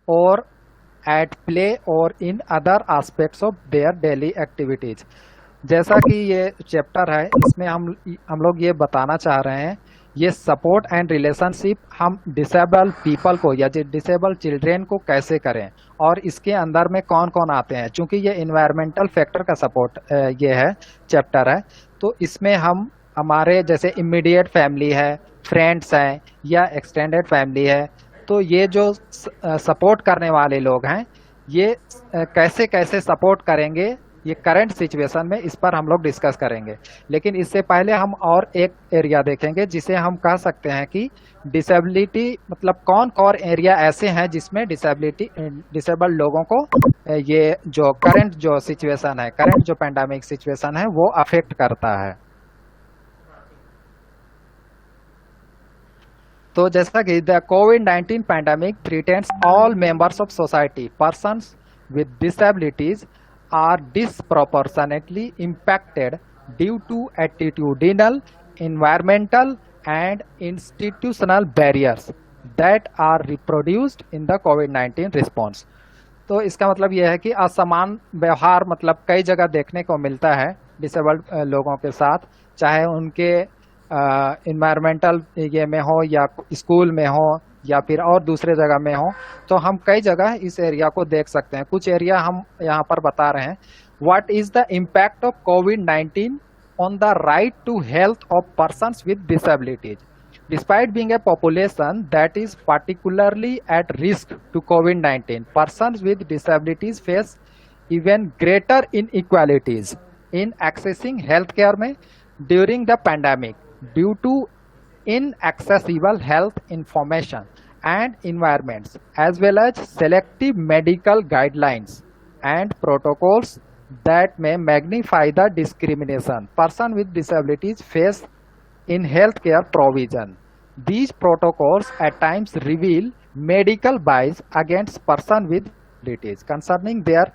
or at play or in other aspects of their daily activities। जैसा कि ये chapter है, इसमें हम लोग ये बताना चाह रहे हैं, ये सपोर्ट एंड रिलेशनशिप हम डिसेबल पीपल को या डिसेबल चिल्ड्रेन को कैसे करें और इसके अंदर में कौन कौन आते हैं। चूंकि ये इन्वायरमेंटल फैक्टर का सपोर्ट ये है चैप्टर है, तो इसमें हम हमारे जैसे इमीडिएट फैमिली है, फ्रेंड्स हैं या एक्सटेंडेड फैमिली है, तो ये जो सपोर्ट करने वाले लोग हैं ये कैसे कैसे सपोर्ट करेंगे ये करंट सिचुएशन में, इस पर हम लोग डिस्कस करेंगे। लेकिन इससे पहले हम और एक एरिया देखेंगे जिसे हम कह सकते हैं कि डिसेबिलिटी, मतलब कौन कौन एरिया ऐसे हैं जिसमें डिसेबल लोगों को ये जो करंट जो सिचुएशन है, करंट जो पैंडेमिक सिचुएशन है वो अफेक्ट करता है। तो जैसा कि the covid pandemic threatens all members of society, persons with disabilities are disproportionately impacted due to attitudinal, environmental and institutional barriers that are reproduced in the COVID-19 response। तो इसका मतलब यह है कि असमान व्यवहार मतलब कई जगह देखने को मिलता है डिसेबल्ड लोगों के साथ, चाहे उनके इन्वायरमेंटल ये में हो या स्कूल में हो या फिर और दूसरे जगह में हो। तो हम कई जगह इस एरिया को देख सकते हैं। कुछ एरिया हम यहाँ पर बता रहे हैं। What is the impact of covid on the right to health of persons with disabilities. Despite being a population that is particularly at risk to covid, persons with disabilities face even greater inequalities in accessing health care में during the pandemic due to inaccessible health information and environments, as well as selective medical guidelines and protocols that may magnify the discrimination person with disabilities face in healthcare provision. These protocols at times reveal medical bias against person with disabilities concerning their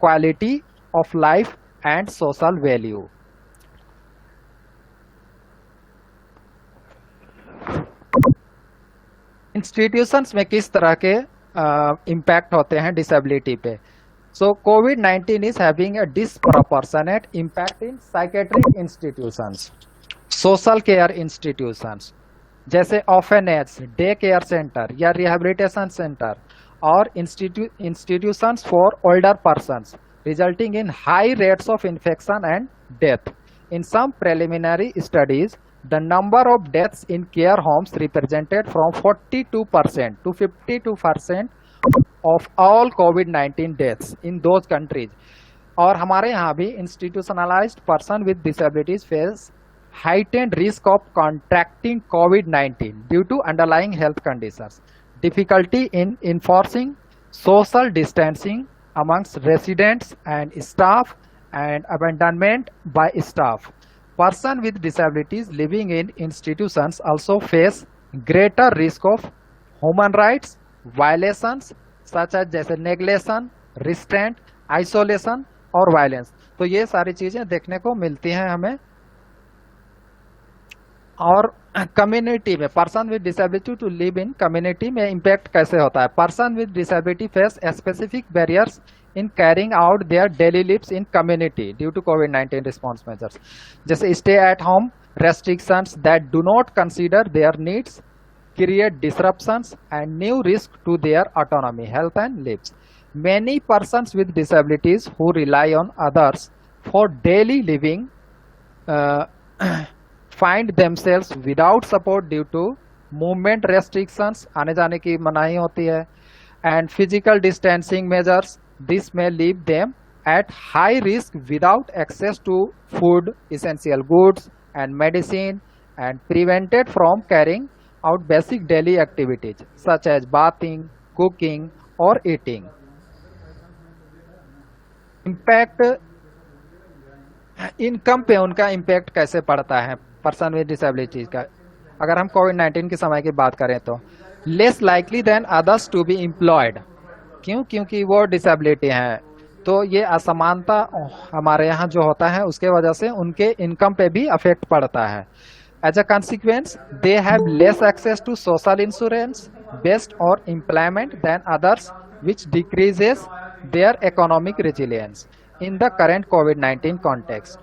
quality of life and social value। Institutions में किस तरह के impact होते हैं disability पे। So कोविड-19 is having a disproportionate impact in psychiatric institutions, social care institutions जैसे orphanage, day care centre या रिहैबिलिटेशन सेंटर और institutions for older persons, resulting in high rates of infection and death. In some preliminary studies the number of deaths in care homes represented from 42% to 52% of all COVID-19 deaths in those countries। और हमारे यहाँ भी institutionalized person with disabilities face heightened risk of contracting COVID-19 due to underlying health conditions, difficulty in enforcing social distancing amongst residents and staff, and abandonment by staff। Person with disabilities living in institutions also face greater risk of human rights violations such as जैसे neglection, restraint, isolation और violence। तो ये सारी चीजें देखने को मिलती हैं हमें। और कम्युनिटी में person with disability to live in community में इम्पैक्ट कैसे होता है। Person with disability face specific barriers in carrying out their daily lives in community due to COVID-19 response measures, जैसे stay at home restrictions that do not consider their needs create disruptions and new risk to their autonomy, health and lives। Many persons with disabilities who rely on others for daily living find themselves without support due to movement restrictions, आने जाने की मनाही होती है, and physical distancing measures। This may leave them at high risk without access to food, essential goods and medicine, and prevented from carrying out basic daily activities such as bathing, cooking or eating। Impact income पे उनका impact कैसे पड़ता है person with disabilities का। अगर हम कोविड-19 के समय की बात करें तो less likely than others to be employed. क्यों? क्योंकि वो डिसेबिलिटी है, तो ये असमानता हमारे यहाँ जो होता है उसके वजह से उनके इनकम पे भी अफेक्ट पड़ता है। As a consequence, they have less access to social insurance based on employment than others which decreases their economic resilience. In the current COVID-19 context,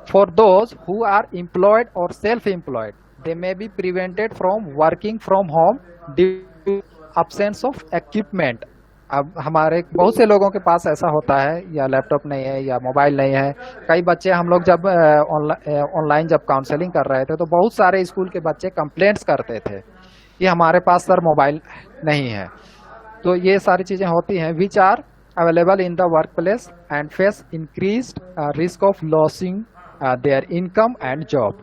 for those who are employed or self-employed, they may be prevented from working from home due to absence of equipment. अब हमारे बहुत से लोगों के पास ऐसा होता है, या लैपटॉप नहीं है या मोबाइल नहीं है. कई बच्चे, हम लोग जब ऑनलाइन जब काउंसलिंग कर रहे थे तो बहुत सारे स्कूल के बच्चे कंप्लेंट्स करते थे कि हमारे पास सर मोबाइल नहीं है. तो ये सारी चीज़ें होती हैं which are available in the work place and face increased risk of losing their income and job.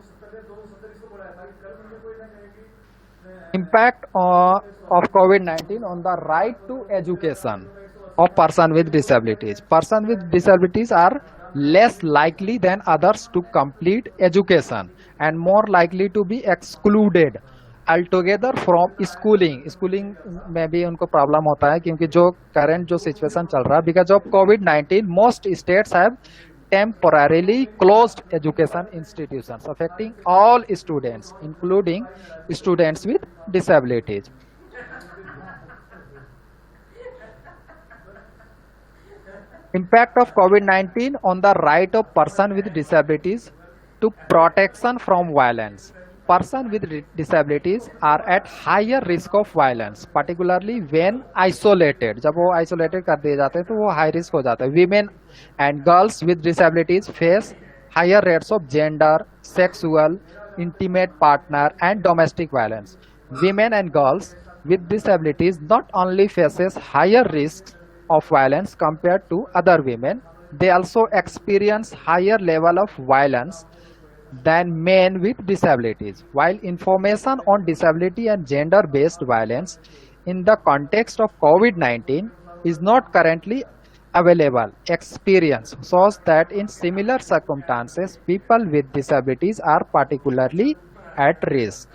Impact of COVID-19 on the right to education of person with disabilities. Person with disabilities are less likely than others to complete education and more likely to be excluded altogether from schooling में भी उनको problem होता है क्योंकि जो current जो situation चल रहा है because of COVID-19 most states have temporarily closed education institutions affecting all students including students with disabilities. Impact of COVID-19 on the right of person with disabilities to protection from violence. Person with disabilities are at higher risk of violence, particularly when isolated. जब वो isolated कर दिए जाते हैं तो वो high risk हो जाता है. Women and girls with disabilities face higher rates of gender, sexual, intimate partner and domestic violence. Women and girls with disabilities not only faces higher risks of violence compared to other women, they also experience higher level of violence than men with disabilities. While information on disability and gender-based violence in the context of COVID-19 is not currently available, experience shows that in similar circumstances, people with disabilities are particularly at risk.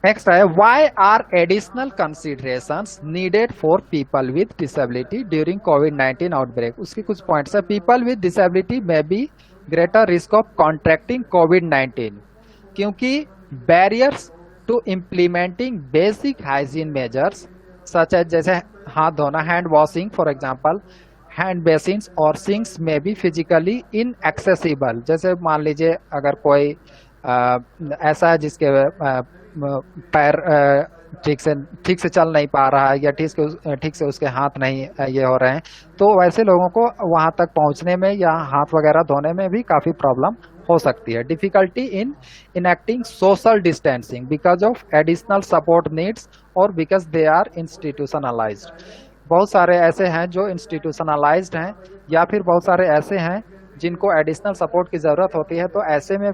Next है, why are additional considerations needed for people with disability during COVID-19 outbreak? उसकी कुछ points है. People with disability may be greater risk of contracting COVID-19 क्योंकि barriers to implementing basic hygiene measures such as जैसे हाथ धोना, hand washing for example, hand basins और sinks may be physically inaccessible. जैसे मान लीजिए अगर कोई ऐसा है जिसके पैर ठीक से चल नहीं पा रहा है या ठीक से उसके हाथ नहीं ये हो रहे हैं, तो वैसे लोगों को वहां तक पहुंचने में या हाथ वगैरह धोने में भी काफी प्रॉब्लम हो सकती है. Difficulty in enacting social distancing because of additional support needs और बिकॉज दे आर इंस्टीट्यूशनलाइज्ड. बहुत सारे ऐसे हैं जो इंस्टीट्यूशनलाइज्ड हैं या फिर बहुत सारे ऐसे हैं जिनको एडिशनल सपोर्ट की ज़रूरत होती है. तो ऐसे में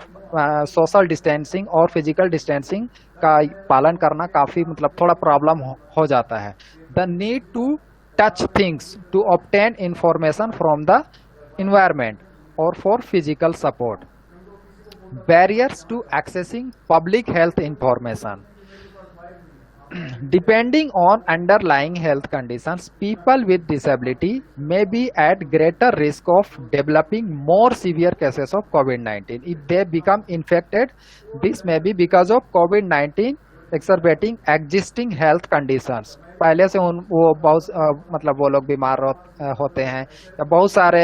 सोशल डिस्टेंसिंग और फिजिकल डिस्टेंसिंग का पालन करना काफ़ी थोड़ा प्रॉब्लम हो जाता है. The need to touch things to obtain information from the environment और for physical support. Barriers to accessing public health information. Depending on underlying health conditions, people with disability may be at greater risk of developing more severe cases of COVID-19. If they become infected, this may be because of COVID-19 exacerbating existing health conditions. पहले से वो बहुत वो लोग बीमार होते हैं या बहुत सारे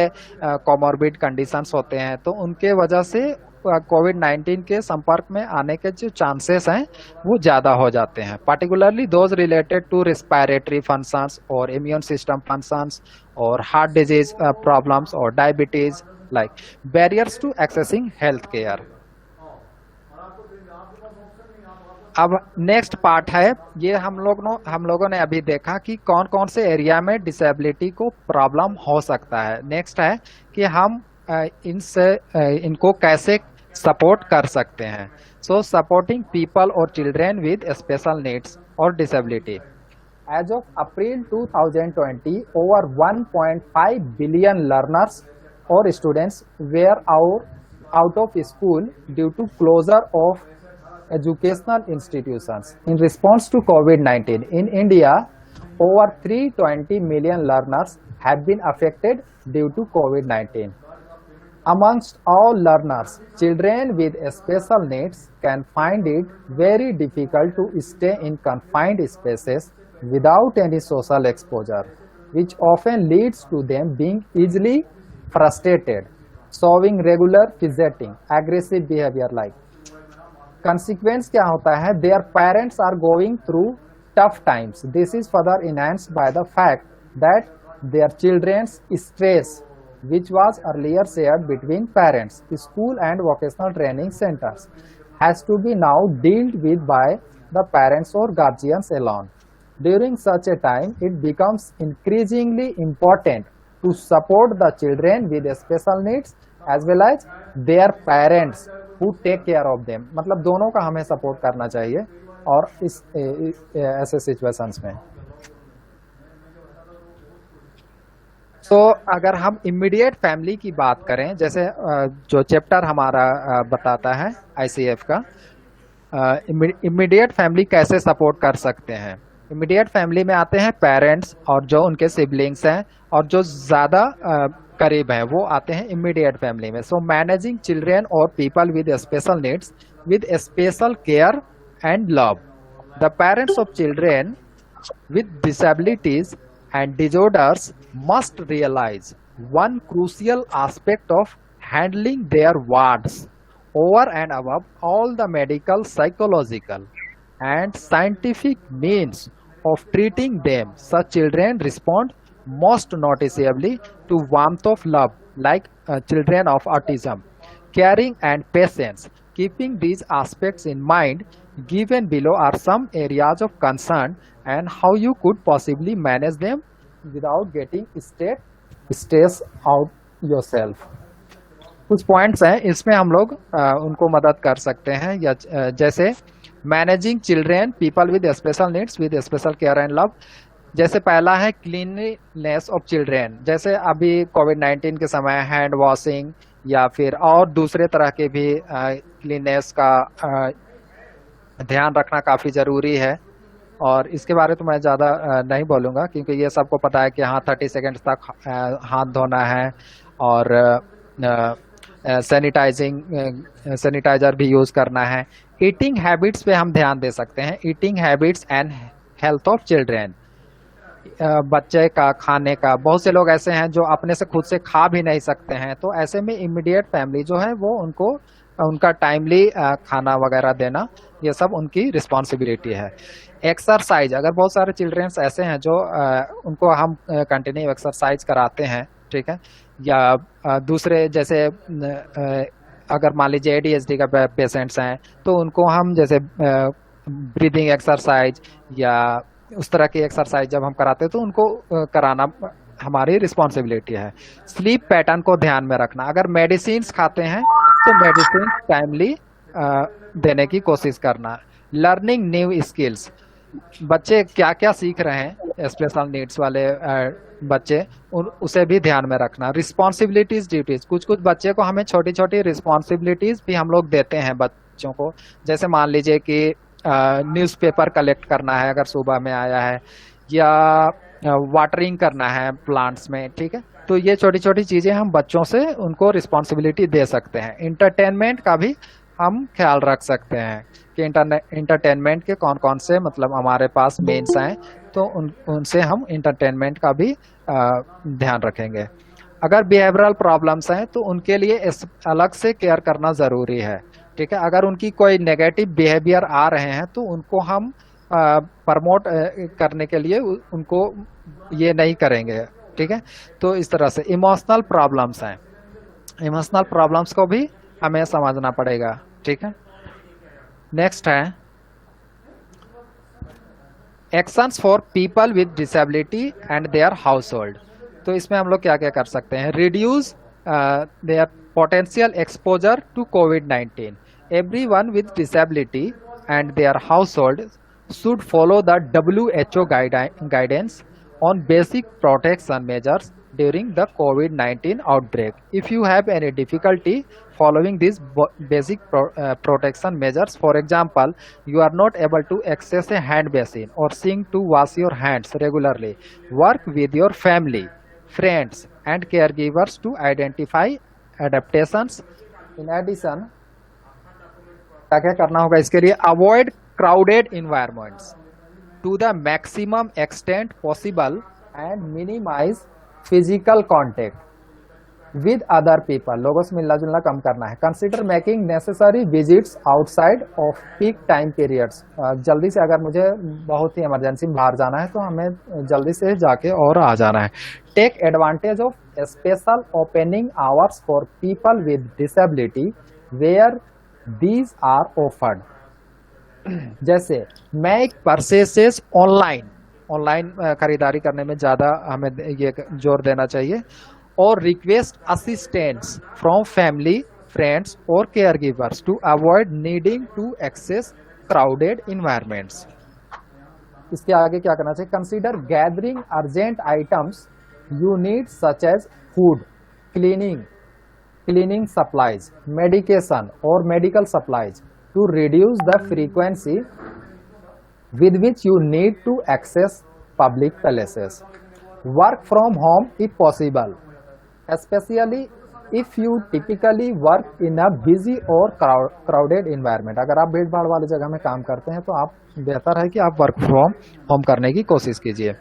कोमॉर्बिड कंडीशंस होते हैं, तो उनके वजह से कोविड-19 के संपर्क में आने के जो चांसेस हैं वो ज़्यादा हो जाते हैं. Particularly those related to respiratory functions और इम्यून सिस्टम फंक्शंस और हार्ट डिजीज प्रॉब्लम्स और diabetes like barriers to accessing health care. अब नेक्स्ट पार्ट है, ये हम लोगों ने अभी देखा कि कौन कौन से एरिया में डिसेबिलिटी को प्रॉब्लम हो सकता है. नेक्स्ट है कि हम इनको कैसे सपोर्ट कर सकते हैं. सो सपोर्टिंग पीपल और चिल्ड्रेन विद स्पेशल नीड्स और disability. As of April 2020 over 1.5 billion learners और students were out of school due to closure of educational institutions. In response to COVID-19, in India, over 320 million learners have been affected due to COVID-19. Amongst all learners, children with special needs can find it very difficult to stay in confined spaces without any social exposure, which often leads to them being easily frustrated, showing regular fidgeting, aggressive behavior like. Consequence क्या होता है? Their parents are going through tough times. This is further enhanced by the fact that their children's stress, which was earlier shared between parents, school and vocational training centers, has to be now dealt with by the parents or guardians alone. During such a time, it becomes increasingly important to support the children with special needs as well as their parents who take care of them. मतलब दोनों का हमें support करना चाहिए और इस ऐसे situations में। तो अगर हम इमीडिएट फैमिली की बात करें, जैसे जो चैप्टर हमारा बताता है आईसीएफ का, इमीडिएट फैमिली कैसे सपोर्ट कर सकते हैं। इमीडिएट फैमिली में आते हैं पेरेंट्स और जो उनके सिबलिंग्स हैं और जो ज़्यादा करीब हैं वो आते हैं इमीडिएट फैमिली में। सो मैनेजिंग चिल्ड्रेन और people with special needs with special care and love. The parents of children with disabilities and disorders must realize one crucial aspect of handling their wards over and above all the medical, psychological, and scientific means of treating them. Such children respond most noticeably to warmth of love, like children of autism, caring and patience. Keeping these aspects in mind, given below are some areas of concern and how you could possibly manage them without getting stress out yourself. कुछ points हैं इसमें हम लोग उनको मदद कर सकते हैं, या जैसे managing children people with special needs with special care and love. जैसे पहला है क्लीनलीनेस ऑफ चिल्ड्रेन। जैसे अभी कोविड-19 के समय हैंड वॉशिंग या फिर और दूसरे तरह के भी क्लीननेस का ध्यान रखना काफ़ी ज़रूरी है। और इसके बारे तो मैं ज़्यादा नहीं बोलूँगा क्योंकि ये सबको पता है कि हाँ 30 सेकेंड्स तक हाथ धोना है और सैनिटाइजर भी यूज़ करना है। ईटिंग हैबिट्स पे हम ध्यान दे सकते हैं। Eating habits and health of children. बच्चे का खाने का, बहुत से लोग ऐसे हैं जो अपने से खुद से खा भी नहीं सकते हैं, तो ऐसे में इमीडिएट फैमिली जो है वो उनको उनका टाइमली खाना वगैरह देना, ये सब उनकी रिस्पॉन्सिबिलिटी है। एक्सरसाइज, अगर बहुत सारे चिल्ड्रंस ऐसे हैं जो उनको हम कंटिन्यू एक्सरसाइज कराते हैं, ठीक है, या दूसरे जैसे अगर मान लीजिए ADHD का पेशेंट्स हैं तो उनको हम जैसे ब्रीदिंग एक्सरसाइज या उस तरह की एक्सरसाइज जब हम कराते हैं तो उनको कराना हमारी रिस्पॉन्सिबिलिटी है। स्लीप पैटर्न को ध्यान में रखना। अगर मेडिसिन्स खाते हैं तो मेडिसिन टाइमली देने की कोशिश करना। लर्निंग न्यू स्किल्स, बच्चे क्या क्या सीख रहे हैं स्पेशल नीड्स वाले बच्चे, उसे भी ध्यान में रखना। रिस्पॉन्सिबिलिटीज, ड्यूटीज, कुछ कुछ बच्चे को हमें छोटी छोटी रिस्पॉन्सिबिलिटीज भी हम लोग देते हैं बच्चों को। जैसे मान लीजिए कि न्यूज़पेपर कलेक्ट करना है अगर सुबह में आया है, या वाटरिंग करना है प्लांट्स में, ठीक है, तो ये छोटी छोटी चीज़ें हम बच्चों से उनको रिस्पॉन्सिबिलिटी दे सकते हैं। इंटरटेनमेंट का भी हम ख्याल रख सकते हैं कि इंटरटेनमेंट के कौन कौन से मतलब हमारे पास मेन्स हैं, तो उनसे हम इंटरटेनमेंट का भी ध्यान रखेंगे। अगर बिहेवियरल प्रॉब्लम्स हैं तो उनके लिए अलग से केयर करना ज़रूरी है, ठीक है। अगर उनकी कोई नेगेटिव बिहेवियर आ रहे हैं तो उनको हम प्रमोट करने के लिए उनको ये नहीं करेंगे, ठीक है। तो इस तरह से इमोशनल प्रॉब्लम्स हैं, इमोशनल प्रॉब्लम्स को भी हमें समझना पड़ेगा, ठीक है। नेक्स्ट है actions for people with disability and their household. तो इसमें हम लोग क्या क्या कर सकते हैं। Reduce their potential exposure to कोविड-19। Everyone with disability and their household should follow the WHO guidance on basic protection measures during the COVID-19 outbreak. If you have any difficulty following these basic protection measures, for example, you are not able to access a hand basin or sink to wash your hands regularly, work with your family, friends and caregivers to identify adaptations. In addition, क्या क्या करना होगा इसके लिए? Avoid crowded environments to the maximum extent possible and minimise physical contact with other people, लोगों से मिलना जुलना कम करना है. Consider making necessary visits outside of peak time periods, जल्दी से अगर मुझे बहुत ही इमरजेंसी में बाहर जाना है तो हमें जल्दी से जाके और आ जाना है. Take advantage of special opening hours for people with disability where these are offered. जैसे मेक परचेसेस ऑनलाइन खरीदारी करने में ज्यादा हमें ये जोर देना चाहिए. और request assistants from family, friends और caregivers to avoid needing to access crowded environments. इसके आगे क्या करना चाहिए? Consider gathering urgent items you need such as food, cleaning supplies, medication और medical supplies to reduce the frequency with which you need to access public places. Work from home if possible, especially if you typically work in a busy or crowded environment. अगर आप भीड़ भाड़ वाली जगह में काम करते हैं तो आप बेहतर है कि आप वर्क फ्रॉम होम करने की कोशिश कीजिए.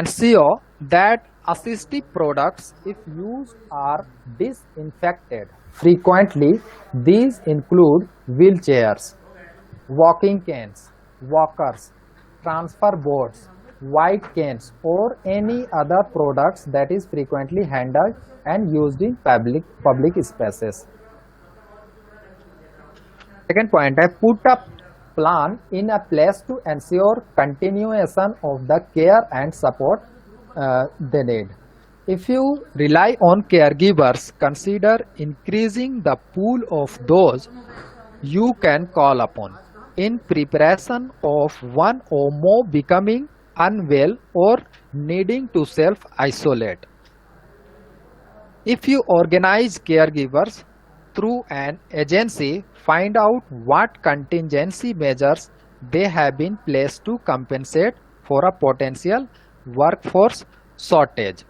Ensure that assistive products if used are disinfected frequently. These include wheelchairs, walking canes, walkers, transfer boards, white canes or any other products that is frequently handled and used in public spaces. Second point है put a plan in a place to ensure continuation of the care and support they need. If you rely on caregivers, consider increasing the pool of those you can call upon in preparation of one or more becoming unwell or needing to self-isolate. If you organize caregivers through an agency, find out what contingency measures they have been placed to compensate for a potential workforce shortage.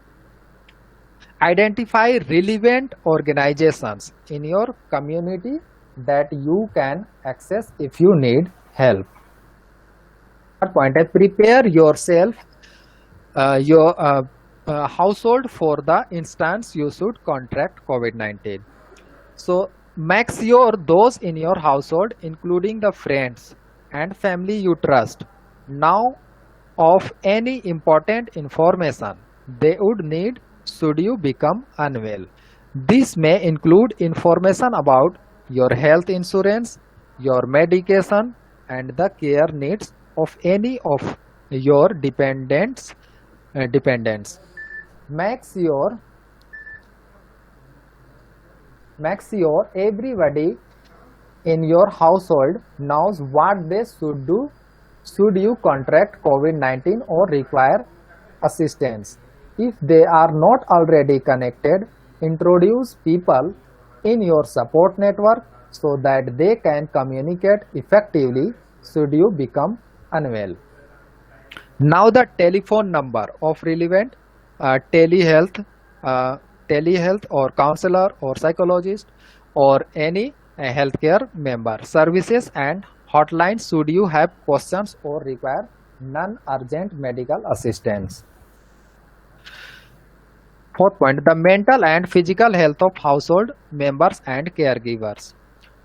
Identify relevant organizations in your community that you can access if you need help. Third point है prepare yourself, your household for the instance you should contract COVID-19. So make sure those in your household, including the friends and family you trust, know of any important information they would need should you become unwell. This may include information about your health insurance, your medication, and the care needs of any of your dependents. Make sure everybody in your household knows what they should do should you contract COVID-19 or require assistance. If they are not already connected, introduce people in your support network so that they can communicate effectively should you become unwell. Now the telephone number of relevant telehealth or counselor or psychologist or any healthcare member services and hotlines should you have questions or require non-urgent medical assistance. Fourth point, the mental and physical health of household members and caregivers.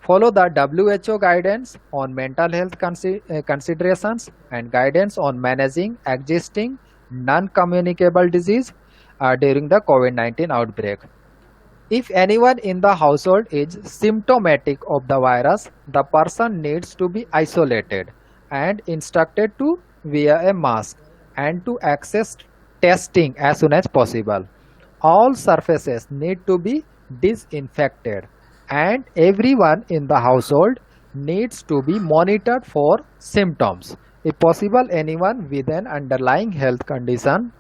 Follow the WHO guidance on mental health considerations and guidance on managing existing non-communicable disease during the COVID-19 outbreak. If anyone in the household is symptomatic of the virus, the person needs to be isolated and instructed to wear a mask and to access testing as soon as possible. All surfaces need to be disinfected and everyone in the household needs to be monitored for symptoms. If possible, anyone with an underlying health condition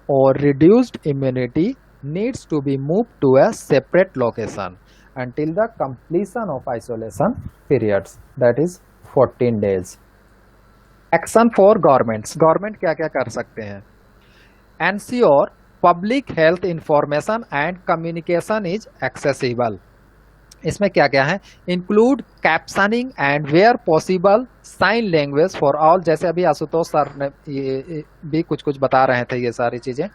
or reduced immunity needs to be moved to a separate location until the completion of isolation periods, that is 14 days. Action for governments. Government क्या क्या कर सकते हैं? Ensure public health information and communication is accessible. इसमें क्या क्या है? Include captioning and where possible sign language for all, जैसे अभी आशुतोष सर ने ये भी कुछ कुछ बता रहे थे ये सारी चीजें।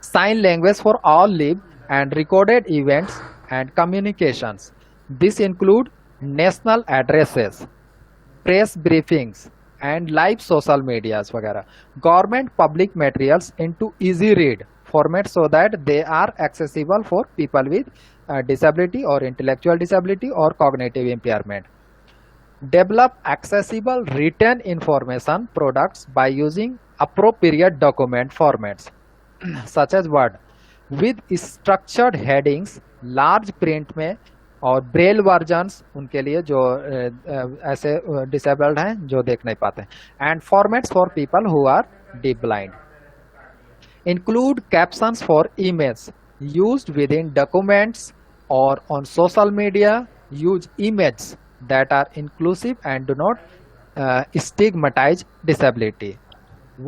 Sign language for all live and recorded events and communications. This include national addresses, press briefings and live social medias वगैरह। Government public materials into easy read format so that they are accessible for people with disability or intellectual disability or cognitive impairment. Develop accessible written information products by using appropriate document formats such as Word with structured headings, large print में और Braille versions उनके लिए जो ऐसे disabled हैं जो देख नहीं पाते, and formats for people who are deafblind. Include captions for images used within documents or on social media. Use images that are inclusive and do not stigmatize disability.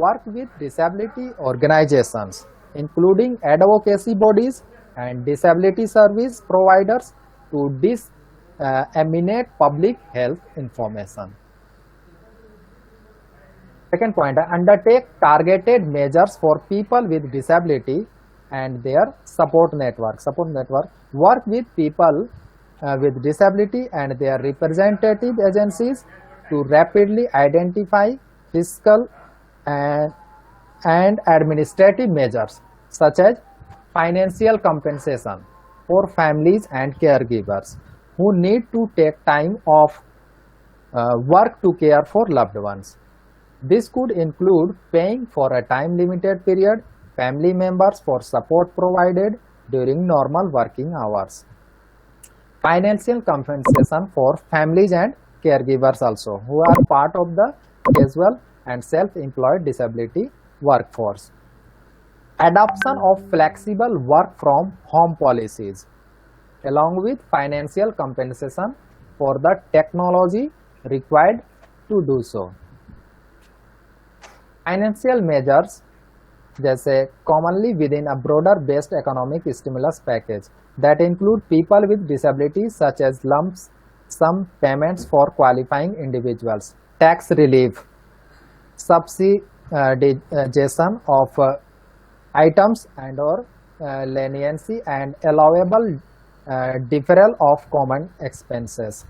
Work with disability organizations, including advocacy bodies and disability service providers to disseminate public health information. Second point, undertake targeted measures for people with disability and their support network. Work with people with disability and their representative agencies to rapidly identify fiscal and administrative measures such as financial compensation for families and caregivers who need to take time off work to care for loved ones. This could include paying for a time-limited period family members for support provided during normal working hours. Financial compensation for families and caregivers also who are part of the casual and self-employed disability workforce. Adoption of flexible work from home policies along with financial compensation for the technology required to do so. Financial measures जैसे commonly within a broader based economic stimulus package that include people with disabilities such as lumps sum payments for qualifying individuals, tax relief, subsidization of items and or leniency and allowable deferral of common expenses.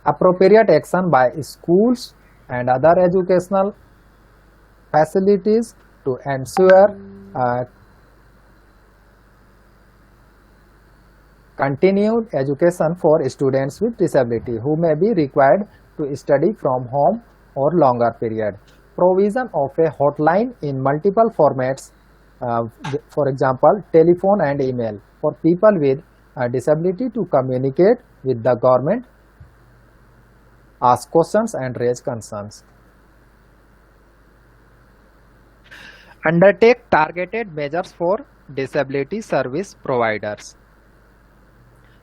Appropriate action by schools and other educational facilities to ensure continued education for students with disability who may be required to study from home or longer period. Provision of a hotline in multiple formats, for example telephone and email, for people with disability to communicate with the government, ask questions and raise concerns. Undertake targeted measures for disability service providers.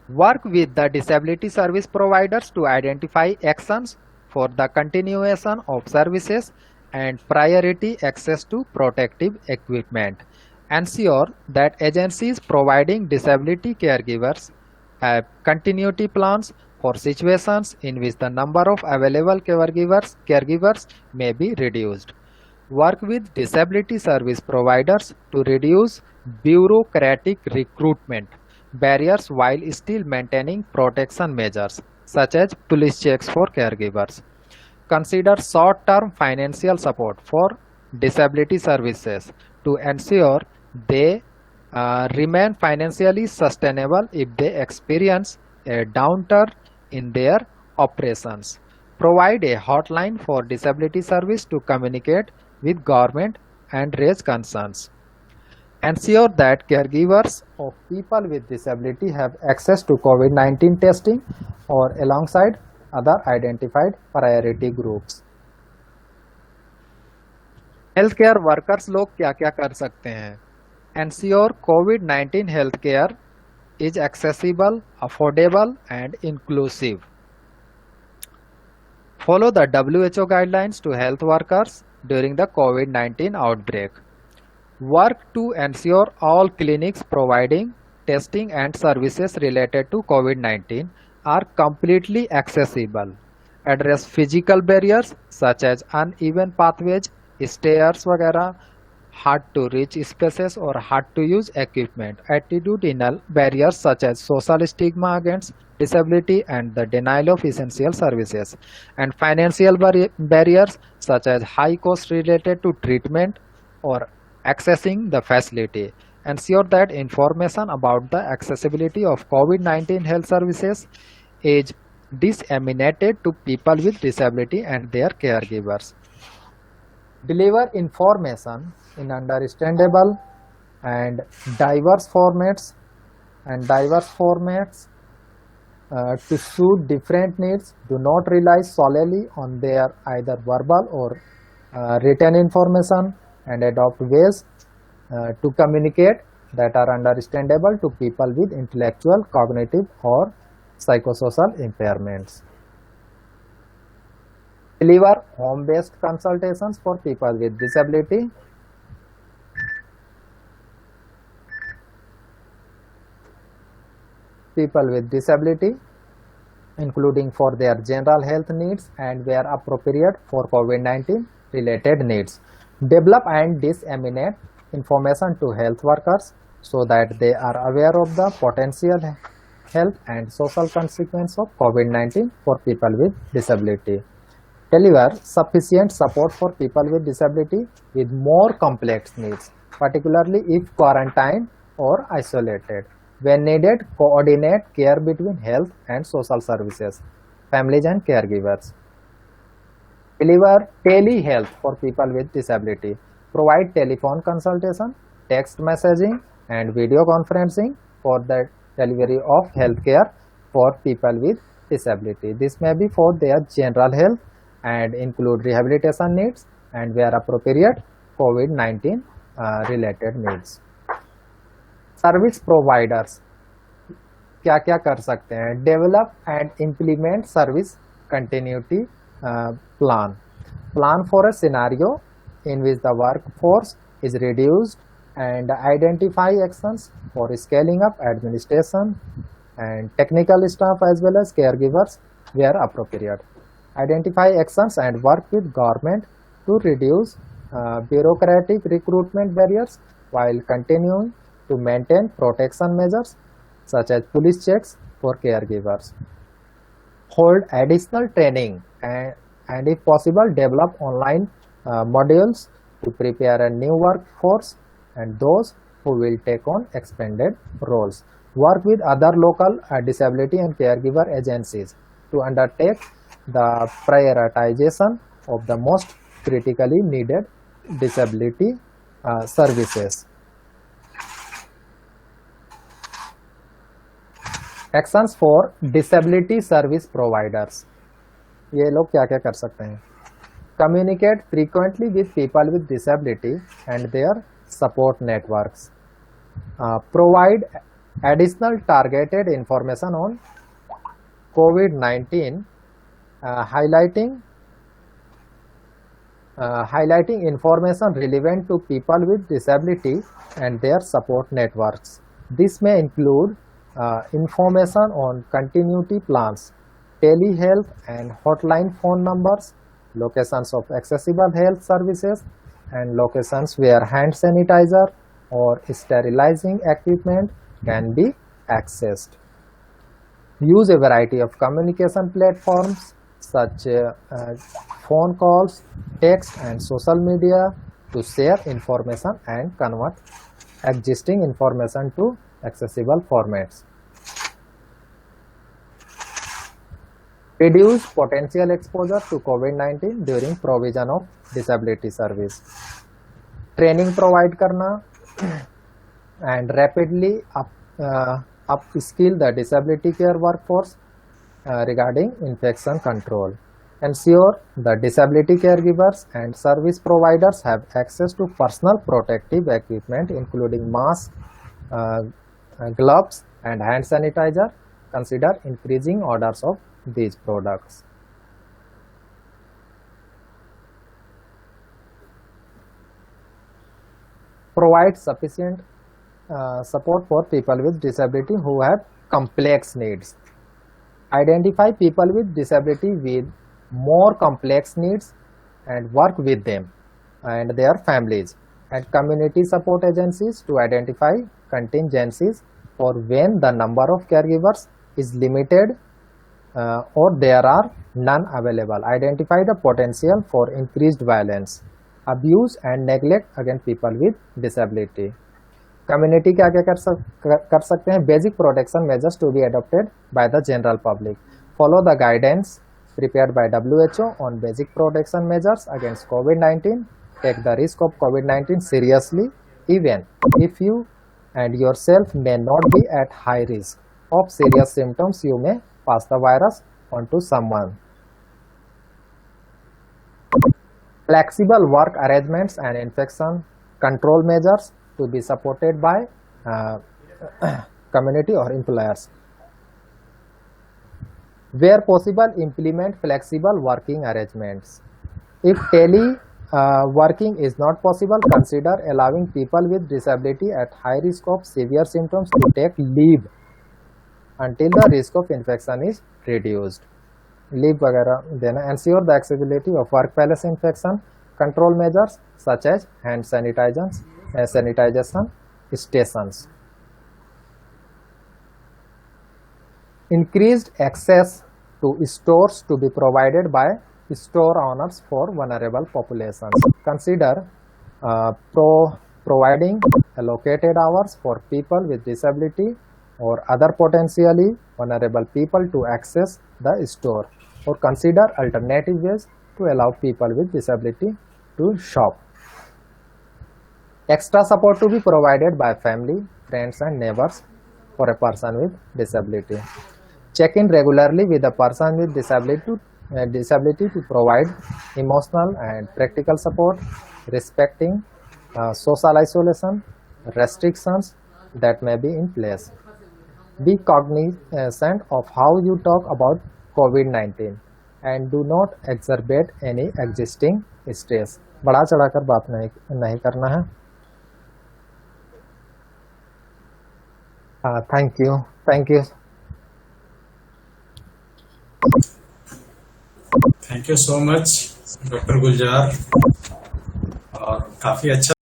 Work with the disability service providers to identify actions for the continuation of services and priority access to protective equipment. Ensure that agencies providing disability caregivers have continuity plans for situations in which the number of available caregivers may be reduced. Work with disability service providers to reduce bureaucratic recruitment barriers while still maintaining protection measures such as police checks for caregivers. Consider short-term financial support for disability services to ensure they remain financially sustainable if they experience a downturn in their operations. Provide a hotline for disability service to communicate with government and raise concerns. Ensure that caregivers of people with disability have access to COVID-19 testing or alongside other identified priority groups. Healthcare workers लोग क्या क्या कर सकते हैं? Ensure COVID-19 healthcare is accessible, affordable and inclusive. Follow the WHO guidelines to health workers during the COVID-19 outbreak. Work to ensure all clinics providing testing and services related to COVID-19 are completely accessible. Address physical barriers such as uneven pathways, stairs वगैरह, hard to reach spaces or hard to use equipment, attitudinal barriers such as social stigma against disability and the denial of essential services, and financial barriers such as high costs related to treatment or accessing the facility. Ensure that information about the accessibility of COVID-19 health services is disseminated to people with disability and their caregivers. Deliver information in understandable and diverse formats to suit different needs. Do not rely solely on their either verbal or written information, and adopt ways to communicate that are understandable to people with intellectual, cognitive or psychosocial impairments. Deliver home-based consultations for people with disability. Including for their general health needs and where appropriate for COVID-19 related needs. Develop and disseminate information to health workers so that they are aware of the potential health and social consequences of COVID-19 for people with disability. Deliver sufficient support for people with disability with more complex needs, particularly if quarantined or isolated. When needed, coordinate care between health and social services, families and caregivers. Deliver telehealth for people with disability. Provide telephone consultation, text messaging and video conferencing for the delivery of healthcare for people with disability. This may be for their general health and include rehabilitation needs and where appropriate COVID-19 related needs. Service providers क्या क्या कर सकते हैं? Develop and implement service continuity plan for a scenario in which the workforce is reduced and identify actions for scaling up administration and technical staff as well as caregivers where appropriate. Identify actions and work with government to reduce bureaucratic recruitment barriers while continuing to maintain protection measures such as police checks for caregivers. Hold additional training and if possible develop online modules to prepare a new workforce and those who will take on expanded roles. Work with other local disability and caregiver agencies to undertake the prioritization of the most critically needed disability services. Actions for disability service providers. ये लोग क्या क्या कर सकते हैं? Communicate frequently with people with disability and their support networks. Provide additional targeted information on COVID-19, highlighting information relevant to people with disability and their support networks. This may include information on continuity plans, telehealth and hotline phone numbers, locations of accessible health services, and locations where hand sanitizer or sterilizing equipment can be accessed. Use a variety of communication platforms such as phone calls, text, and social media to share information and convert existing information to accessible formats. Reduce potential exposure to COVID-19 during provision of disability service. Training provide करना and rapidly upskill the disability care workforce regarding infection control. Ensure the disability caregivers and service providers have access to personal protective equipment including masks, gloves and hand sanitizer. Consider increasing orders of these products. provide sufficient support for people with disability who have complex needs. Identify people with disability with more complex needs and work with them and their families, and community support agencies to identify contingencies for when the number of caregivers is limited or there are none available. Identify the potential for increased violence, abuse and neglect against people with disability. Community क्या क्या कर सकते हैं? Basic protection measures to be adopted by the general public. Follow the guidance prepared by WHO on basic protection measures against COVID-19. Take the risk of COVID-19 seriously, even if you and yourself may not be at high risk of serious symptoms. You may pass the virus on to someone. Flexible work arrangements and infection control measures to be supported by community or employers. Where possible, implement flexible working arrangements. If working is not possible, consider allowing people with disability at high risk of severe symptoms to take leave until the risk of infection is reduced. Leave वगैरह देना. Ensure the accessibility of workplace infection control measures such as hand sanitization stations. Increased access to stores to be provided by store owners for vulnerable populations. Consider providing allocated hours for people with disability or other potentially vulnerable people to access the store, or consider alternative ways to allow people with disability to shop. Extra support to be provided by family, friends and neighbors for a person with disability. Check in regularly with the person with disability to provide emotional and practical support, respecting social isolation restrictions that may be in place. Be cognizant of how you talk about COVID-19 and do not exacerbate any existing stress. बढ़ा चढ़ाकर बात नहीं करना है. Thank you. Thank you so much doctor Gulzar, और काफी अच्छा